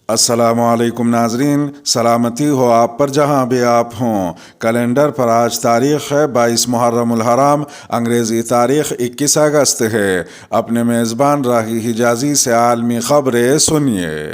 السلام علیکم ناظرین، سلامتی ہو آپ پر جہاں بھی آپ ہوں۔ کیلنڈر پر آج تاریخ ہے 22 محرم الحرام، انگریزی تاریخ 21 اگست ہے۔ اپنے میزبان راہی حجازی سے عالمی خبریں سنیے۔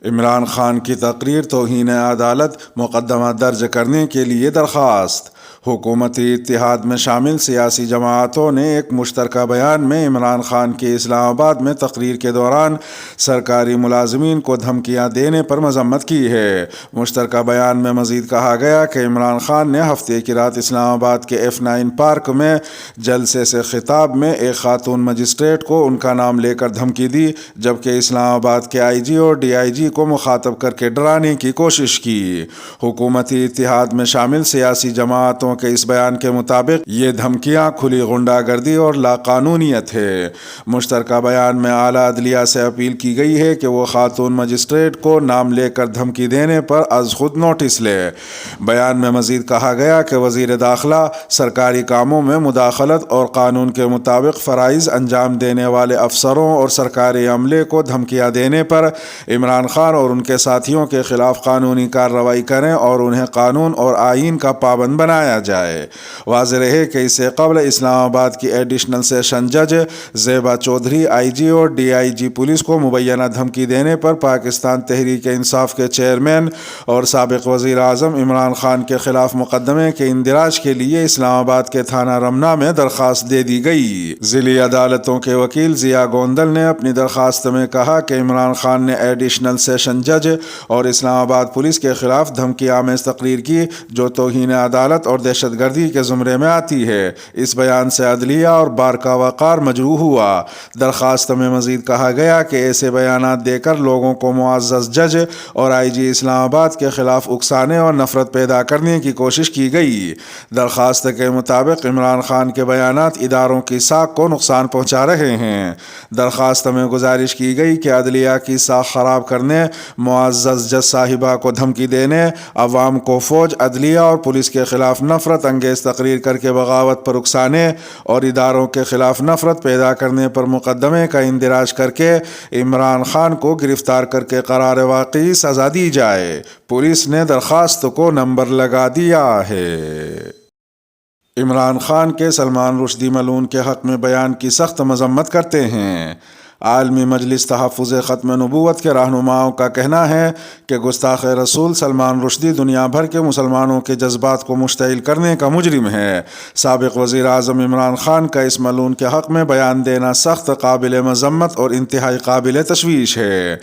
عمران خان کی تقریر توہین عدالت، مقدمہ درج کرنے کے لیے درخواست۔ حکومتی اتحاد میں شامل سیاسی جماعتوں نے ایک مشترکہ بیان میں عمران خان کی اسلام آباد میں تقریر کے دوران سرکاری ملازمین کو دھمکیاں دینے پر مذمت کی ہے۔ مشترکہ بیان میں مزید کہا گیا کہ عمران خان نے ہفتے کی رات اسلام آباد کے F9 پارک میں جلسے سے خطاب میں ایک خاتون مجسٹریٹ کو ان کا نام لے کر دھمکی دی، جبکہ اسلام آباد کے IG اور DIG کو مخاطب کر کے ڈرانے کی کوشش کی۔ حکومتی اتحاد میں شامل سیاسی جماعتوں کے اس بیان کے مطابق یہ دھمکیاں کھلی غنڈہ گردی اور لاقانونیت ہے۔ مشترکہ بیان میں اعلیٰ عدلیہ سے اپیل کی گئی ہے کہ وہ خاتون مجسٹریٹ کو نام لے کر دھمکی دینے پر از خود نوٹس لے۔ بیان میں مزید کہا گیا کہ وزیر داخلہ سرکاری کاموں میں مداخلت اور قانون کے مطابق فرائض انجام دینے والے افسروں اور سرکاری عملے کو دھمکیاں دینے پر عمران خان اور ان کے ساتھیوں کے خلاف قانونی کارروائی کریں اور انہیں قانون اور آئین کا پابند بنایا جائے۔ واضح رہے کہ اس سے قبل اسلام آباد کی ایڈیشنل سیشن جج زیبا چودھری IG اور DIG پولیس کو مبینہ دھمکی دینے پر پاکستان تحریک انصاف کے چیئرمین اور سابق وزیر اعظم عمران خان کے خلاف مقدمے کے اندراج کے لیے اسلام آباد کے تھانہ رمنا میں درخواست دے دی گئی۔ ضلعی عدالتوں کے وکیل ضیاء گوندل نے اپنی درخواست میں کہا کہ عمران خان نے ایڈیشنل سیشن جج اور اسلام آباد پولیس کے خلاف دھمکی آمیز تقریر کی جو توہین عدالت اور دہشت گردی کے زمرے میں آتی ہے۔ اس بیان سے عدلیہ اور بار کا وقار مجروح ہوا۔ درخواست میں مزید کہا گیا کہ ایسے بیانات دے کر لوگوں کو معزز جج اور IG اسلام آباد کے خلاف اکسانے اور نفرت پیدا کرنے کی کوشش کی گئی۔ درخواست کے مطابق عمران خان کے بیانات اداروں کی ساکھ کو نقصان پہنچا رہے ہیں۔ درخواست میں گزارش کی گئی کہ عدلیہ کی ساکھ خراب کرنے، معزز جج صاحبہ کو دھمکی دینے، عوام کو فوج، عدلیہ اور پولیس کے خلاف نفرت انگیز تقریر کر کے بغاوت پر اکسانے اور اداروں کے خلاف نفرت پیدا کرنے پر مقدمے کا اندراج کر کے عمران خان کو گرفتار کر کے قرار واقعی سزا دی جائے۔ پولیس نے درخواست کو نمبر لگا دیا ہے۔ عمران خان کے سلمان رشدی ملعون کے حق میں بیان کی سخت مذمت کرتے ہیں۔ عالمی مجلس تحفظ ختم نبوت کے رہنماؤں کا کہنا ہے کہ گستاخ رسول سلمان رشدی دنیا بھر کے مسلمانوں کے جذبات کو مشتعل کرنے کا مجرم ہے۔ سابق وزیر اعظم عمران خان کا اس ملعون کے حق میں بیان دینا سخت قابل مذمت اور انتہائی قابل تشویش ہے۔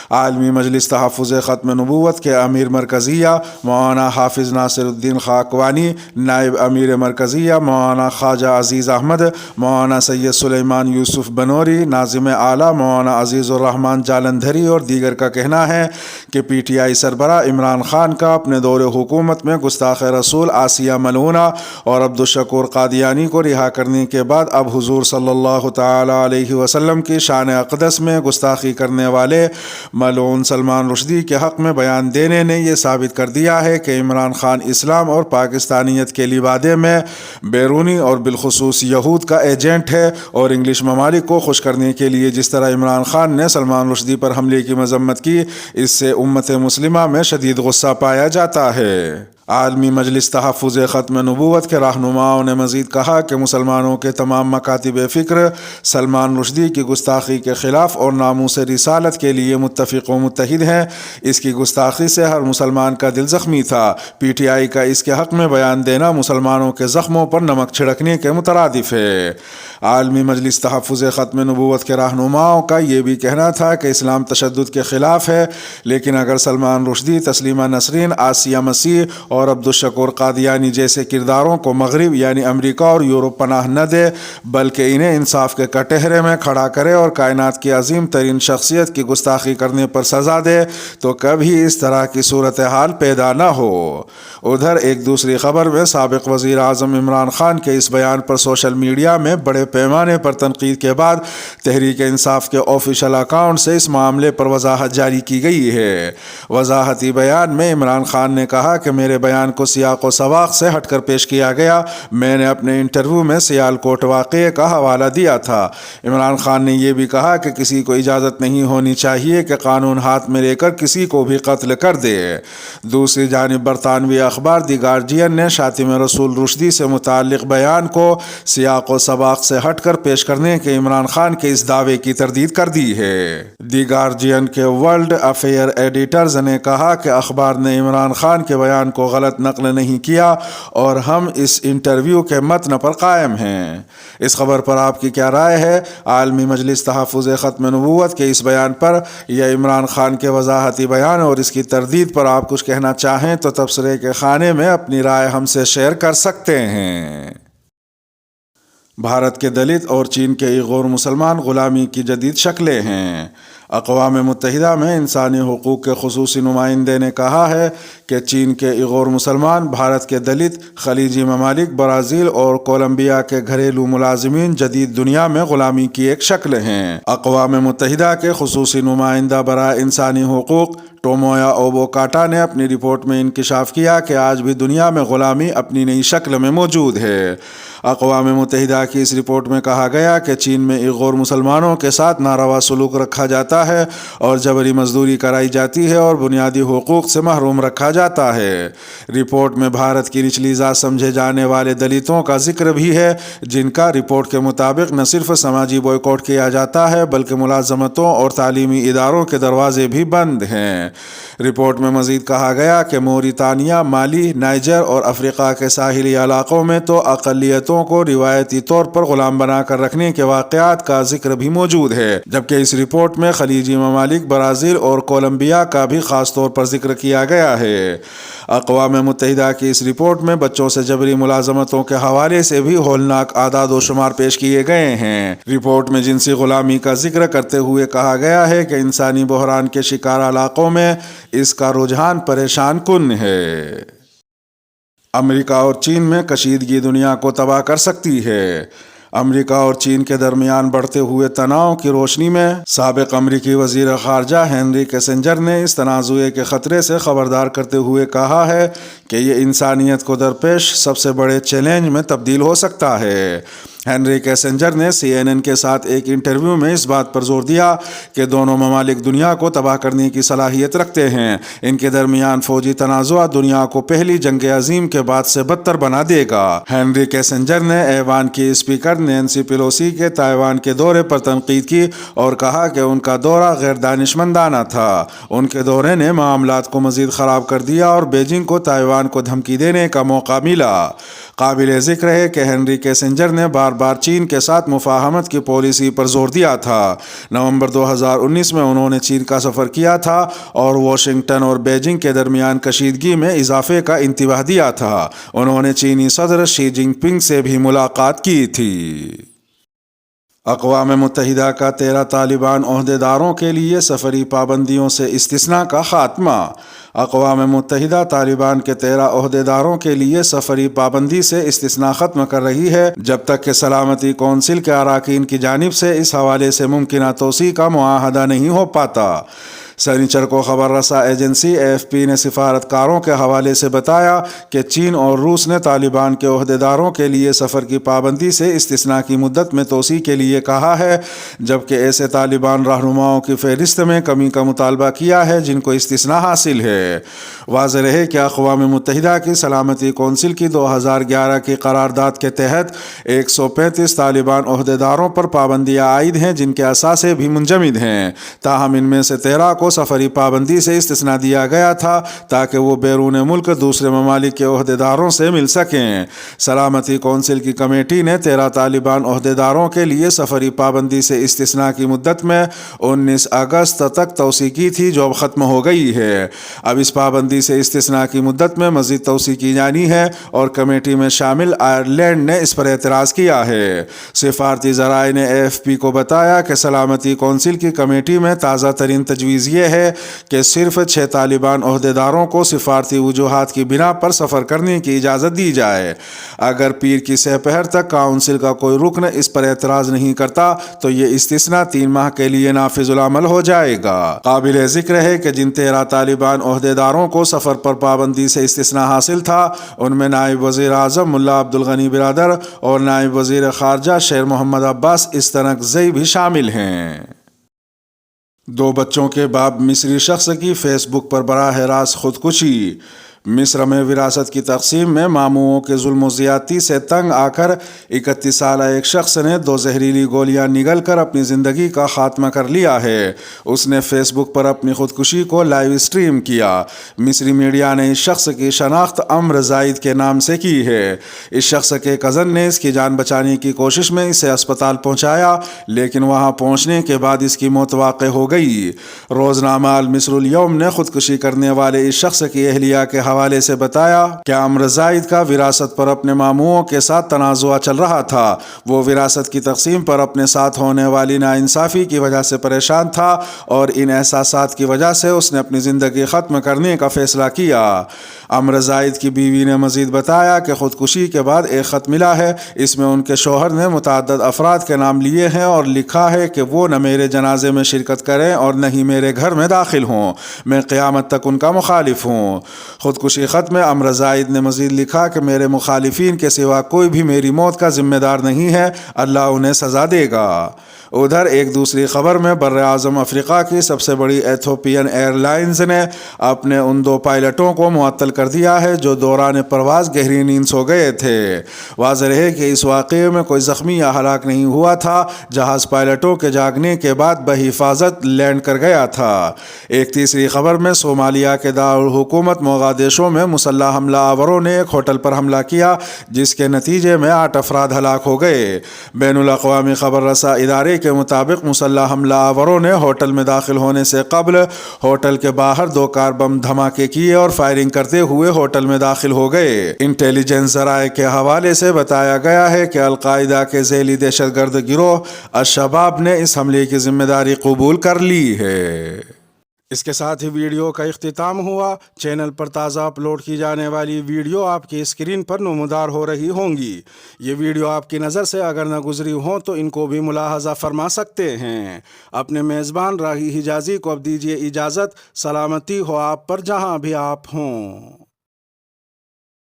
عالمی مجلس تحفظ ختم نبوت کے امیر مرکزیہ مولانا حافظ ناصر الدین خاکوانی، نائب امیر مرکزیہ مولانا خواجہ عزیز احمد، مولانا سید سلیمان یوسف بنوری، ناظم مولانا عزیز الرحمان جالندھری اور دیگر کا کہنا ہے کہ PTI سربراہ عمران خان کا اپنے دور حکومت میں گستاخ رسول آسیہ ملعونہ اور عبدالشکور قادیانی کو رہا کرنے کے بعد اب حضور صلی اللہ تعالی علیہ وسلم کی شان اقدس میں گستاخی کرنے والے ملعون سلمان رشدی کے حق میں بیان دینے نے یہ ثابت کر دیا ہے کہ عمران خان اسلام اور پاکستانیت کے لبادے میں بیرونی اور بالخصوص یہود کا ایجنٹ ہے اور انگلش ممالک کو خوش کرنے کے لیے جس طرح عمران خان نے سلمان رشدی پر حملے کی مذمت کی، اس سے امت مسلمہ میں شدید غصہ پایا جاتا ہے۔ عالمی مجلس تحفظ ختم نبوت کے رہنماؤں نے مزید کہا کہ مسلمانوں کے تمام مکاتب فکر سلمان رشدی کی گستاخی کے خلاف اور ناموس رسالت کے لیے متفق و متحد ہیں۔ اس کی گستاخی سے ہر مسلمان کا دل زخمی تھا۔ PTI کا اس کے حق میں بیان دینا مسلمانوں کے زخموں پر نمک چھڑکنے کے مترادف ہے۔ عالمی مجلس تحفظ ختم نبوت کے رہنماؤں کا یہ بھی کہنا تھا کہ اسلام تشدد کے خلاف ہے، لیکن اگر سلمان رشدی، تسلیمہ نسرین، آسیہ مسیح اور عبدالشکور قادیانی جیسے کرداروں کو مغرب یعنی امریکہ اور یورپ پناہ نہ دے بلکہ انہیں انصاف کے کٹہرے میں کھڑا کرے اور کائنات کی عظیم ترین شخصیت کی گستاخی کرنے پر سزا دے تو کبھی اس طرح کی صورتحال پیدا نہ ہو۔ ادھر ایک دوسری خبر میں سابق وزیر اعظم عمران خان کے اس بیان پر سوشل میڈیا میں بڑے پیمانے پر تنقید کے بعد تحریک انصاف کے آفیشل اکاؤنٹ سے اس معاملے پر وضاحت جاری کی گئی ہے۔ وضاحتی بیان میں عمران خان نے کہا کہ میرے بیان کو سیاق و سواق سے ہٹ کر پیش کیا گیا۔ میں نے اپنے انٹرویو میں سیالکوٹ واقعے کا حوالہ دیا تھا۔ عمران خان نے یہ بھی کہا کہ کسی کو اجازت نہیں ہونی چاہیے کہ قانون ہاتھ میں لے کر کسی کو بھی قتل کر دے۔ دوسری جانب برطانوی اخبار دی گارجین نے شاتم رسول رشدی سے متعلق بیان کو سیاق و سباق سے ہٹ کر پیش کرنے کے عمران خان کے اس دعوے کی تردید کر دی ہے۔ دی گارجین کے ورلڈ افیئر ایڈیٹرز نے کہا کہ اخبار نے عمران خان کے بیان کو غلط نقل نہیں کیا اور ہم اس انٹرویو کے متن پر قائم ہیں۔ اس خبر پر آپ کی کیا رائے ہے؟ عالمی مجلس تحفظ ختم نبوت کے اس بیان پر یا عمران خان کے وضاحتی بیان اور اس کی تردید پر آپ کچھ کہنا چاہیں تو تبصرے کے خانے میں اپنی رائے ہم سے شیئر کر سکتے ہیں۔ بھارت کے دلت اور چین کے غیر مسلمان غلامی کی جدید شکلیں ہیں۔ اقوام متحدہ میں انسانی حقوق کے خصوصی نمائندے نے کہا ہے کہ چین کے غیر مسلمان، بھارت کے دلت، خلیجی ممالک، برازیل اور کولمبیا کے گھریلو ملازمین جدید دنیا میں غلامی کی ایک شکل ہیں۔ اقوام متحدہ کے خصوصی نمائندہ برائے انسانی حقوق ٹومویا اوبوکاٹا نے اپنی رپورٹ میں انکشاف کیا کہ آج بھی دنیا میں غلامی اپنی نئی شکل میں موجود ہے۔ اقوام متحدہ کی اس رپورٹ میں کہا گیا کہ چین میں غیر مسلمانوں کے ساتھ ناروا سلوک رکھا جاتا ہے اور جبری مزدوری کرائی جاتی ہے اور بنیادی حقوق سے محروم رکھا جاتا ہے۔ رپورٹ میں بھارت کی نچلی ذات سمجھے جانے والے دلتوں کا ذکر بھی ہے، جن کا رپورٹ کے مطابق نہ صرف سماجی بوائکاٹ کیا جاتا ہے بلکہ ملازمتوں اور تعلیمی اداروں کے دروازے بھی بند ہیں۔ رپورٹ میں مزید کہا گیا کہ موریتانیہ، مالی، نائجر اور افریقہ کے ساحلی علاقوں میں تو اقلیتوں کو روایتی طور پر غلام بنا کر رکھنے کے واقعات کا ذکر بھی موجود ہے، جبکہ اس رپورٹ میں خلیجی ممالک، برازیل اور کولمبیا کا بھی خاص طور پر ذکر کیا گیا ہے۔ اقوام متحدہ کی اس رپورٹ میں بچوں سے جبری ملازمتوں کے حوالے سے بھی ہولناک اعداد و شمار پیش کیے گئے ہیں۔ رپورٹ میں جنسی غلامی کا ذکر کرتے ہوئے کہا گیا ہے کہ انسانی بحران کے شکار علاقوں میں اس کا رجحان پریشان کن ہے۔ امریکہ اور چین میں کشیدگی دنیا کو تباہ کر سکتی ہے۔ امریکہ اور چین کے درمیان بڑھتے ہوئے تناؤ کی روشنی میں سابق امریکی وزیر خارجہ ہینری کیسنجر نے اس تنازع کے خطرے سے خبردار کرتے ہوئے کہا ہے کہ یہ انسانیت کو درپیش سب سے بڑے چیلنج میں تبدیل ہو سکتا ہے۔ ہینری کیسنجر نے CNN کے ساتھ ایک انٹرویو میں اس بات پر زور دیا کہ دونوں ممالک دنیا کو تباہ کرنے کی صلاحیت رکھتے ہیں۔ ان کے درمیان فوجی تنازع دنیا کو پہلی جنگ عظیم کے بعد سے بدتر بنا دے گا۔ ہینری کیسنجر نے ایوان کی اسپیکر نینسی پیلوسی کے تائیوان کے دورے پر تنقید کی اور کہا کہ ان کا دورہ غیر دانشمندانہ تھا۔ ان کے دورے نے معاملات کو مزید خراب کر دیا اور بیجنگ کو تائیوان کو دھمکی دینے کا موقع ملا۔ قابل ذکر ہے کہ ہینری کیسنجر نے بار بار چین کے ساتھ مفاہمت کی پالیسی پر زور دیا تھا۔ نومبر 2019 میں انہوں نے چین کا سفر کیا تھا اور واشنگٹن اور بیجنگ کے درمیان کشیدگی میں اضافے کا انتباہ دیا تھا۔ انہوں نے چینی صدر شی جن پنگ سے بھی ملاقات کی تھی۔ اقوام متحدہ کا 13 طالبان عہدیداروں کے لیے سفری پابندیوں سے استثناء کا خاتمہ۔ اقوام متحدہ طالبان کے 13 عہدیداروں کے لیے سفری پابندی سے استثناء ختم کر رہی ہے جب تک کہ سلامتی کونسل کے اراکین کی جانب سے اس حوالے سے ممکنہ توسیع کا معاہدہ نہیں ہو پاتا۔ سنیچر کو خبر رساں ایجنسی AFP نے سفارتکاروں کے حوالے سے بتایا کہ چین اور روس نے طالبان کے عہدیداروں کے لیے سفر کی پابندی سے استثناء کی مدت میں توسیع کے لیے کہا ہے، جبکہ ایسے طالبان رہنماؤں کی فہرست میں کمی کا مطالبہ کیا ہے جن کو استثناء حاصل ہے۔ واضح رہے کہ اقوام متحدہ کی سلامتی کونسل کی 2011 کی قرارداد کے تحت 135 طالبان عہدیداروں پر پابندیاں عائد ہیں جن کے اثاثے بھی منجمد ہیں، تاہم ان میں سے 13 کو سفری پابندی سے استثناء دیا گیا تھا تاکہ وہ بیرون ملک دوسرے ممالک کے عہدیداروں سے مل سکیں۔ سلامتی کونسل کی کمیٹی نے 13 طالبان عہدیداروں کے لیے سفری پابندی سے استثناء کی مدت میں 19 اگست تک توسیع کی تھی جو اب ختم ہو گئی ہے۔ اب اس پابندی سے استثناء کی مدت میں مزید توسیع کی جانی ہے اور کمیٹی میں شامل آئرلینڈ نے اس پر اعتراض کیا ہے۔ سفارتی ذرائع نے AFP کو بتایا کہ سلامتی کونسل کی کمیٹی میں تازہ ترین تجویزیات یہ ہے کہ صرف 6 طالبان عہدیداروں کو سفارتی وجوہات کی بنا پر سفر کرنے کی اجازت دی جائے۔ اگر پیر کی سہ پہر تک کونسل کا کوئی رکن اس پر اعتراض نہیں کرتا تو یہ استثناء 3 ماہ کے لیے نافذ العمل ہو جائے گا۔ قابل ذکر ہے کہ جن 13 طالبان عہدیداروں کو سفر پر پابندی سے استثناء حاصل تھا ان میں نائب وزیر اعظم ملا عبدالغنی برادر اور نائب وزیر خارجہ شیر محمد عباس استرنگزئی بھی شامل ہیں۔ 2 بچوں کے باپ مصری شخص کی فیس بک پر براہ راست خودکشی۔ مصر میں وراثت کی تقسیم میں ماموؤں کے ظلم و زیادتی سے تنگ آ کر 31 سالہ ایک شخص نے 2 زہریلی گولیاں نگل کر اپنی زندگی کا خاتمہ کر لیا ہے۔ اس نے فیس بک پر اپنی خودکشی کو لائیو اسٹریم کیا۔ مصری میڈیا نے اس شخص کی شناخت عمر زائد کے نام سے کی ہے۔ اس شخص کے کزن نے اس کی جان بچانے کی کوشش میں اسے اسپتال پہنچایا، لیکن وہاں پہنچنے کے بعد اس کی موت واقع ہو گئی۔ روزنامہ المصر اليوم نے خودکشی کرنے والے اس شخص کی اہلیہ کے حوالے سے بتایا کہ عمر زائد کا وراثت پر اپنے ماموؤں کے ساتھ تنازع چل رہا تھا۔ وہ وراثت کی تقسیم پر اپنے ساتھ ہونے والی ناانصافی کی وجہ سے پریشان تھا اور ان احساسات کی وجہ سے اس نے اپنی زندگی ختم کرنے کا فیصلہ کیا۔ عمر زائد کی بیوی نے مزید بتایا کہ خودکشی کے بعد ایک خط ملا ہے۔ اس میں ان کے شوہر نے متعدد افراد کے نام لیے ہیں اور لکھا ہے کہ وہ نہ میرے جنازے میں شرکت کریں اور نہ ہی میرے گھر میں داخل ہوں۔ میں قیامت تک ان کا مخالف ہوں۔ خودکشی خط میں عمر زائد نے مزید لکھا کہ میرے مخالفین کے سوا کوئی بھی میری موت کا ذمہ دار نہیں ہے، اللہ انہیں سزا دے گا۔ ادھر ایک دوسری خبر میں بر اعظم افریقہ کی سب سے بڑی ایتھوپین ایئر لائنز نے اپنے ان 2 پائلٹوں کو معطل کر دیا ہے جو دوران پرواز گہری نیند سو گئے تھے۔ واضح ہے کہ اس واقعے میں کوئی زخمی یا ہلاک نہیں ہوا تھا۔ جہاز پائلٹوں کے جاگنے کے بعد بحفاظت لینڈ کر گیا تھا۔ ایک تیسری خبر میں صومالیہ کے دارالحکومت موغادیشو میں مسلح حملہ آوروں نے ایک ہوٹل پر حملہ کیا جس کے نتیجے میں 8 افراد ہلاک ہو گئے۔ بین الاقوامی خبر رساں ادارے کے مطابق مسلح حملہ آوروں نے ہوٹل میں داخل ہونے سے قبل ہوٹل کے باہر 2 کار بم دھماکے کیے اور فائرنگ کرتے ہوئے ہوٹل میں داخل ہو گئے۔ انٹیلیجنس ذرائع کے حوالے سے بتایا گیا ہے کہ القاعدہ کے ذیلی دہشت گرد گروہ الشباب نے اس حملے کی ذمہ داری قبول کر لی ہے۔ اس کے ساتھ ہی ویڈیو کا اختتام ہوا۔ چینل پر تازہ اپلوڈ کی جانے والی ویڈیو آپ کی اسکرین پر نمودار ہو رہی ہوں گی۔ یہ ویڈیو آپ کی نظر سے اگر نہ گزری ہوں تو ان کو بھی ملاحظہ فرما سکتے ہیں۔ اپنے میزبان راہی حجازی کو اب دیجیے اجازت۔ سلامتی ہو آپ پر جہاں بھی آپ ہوں۔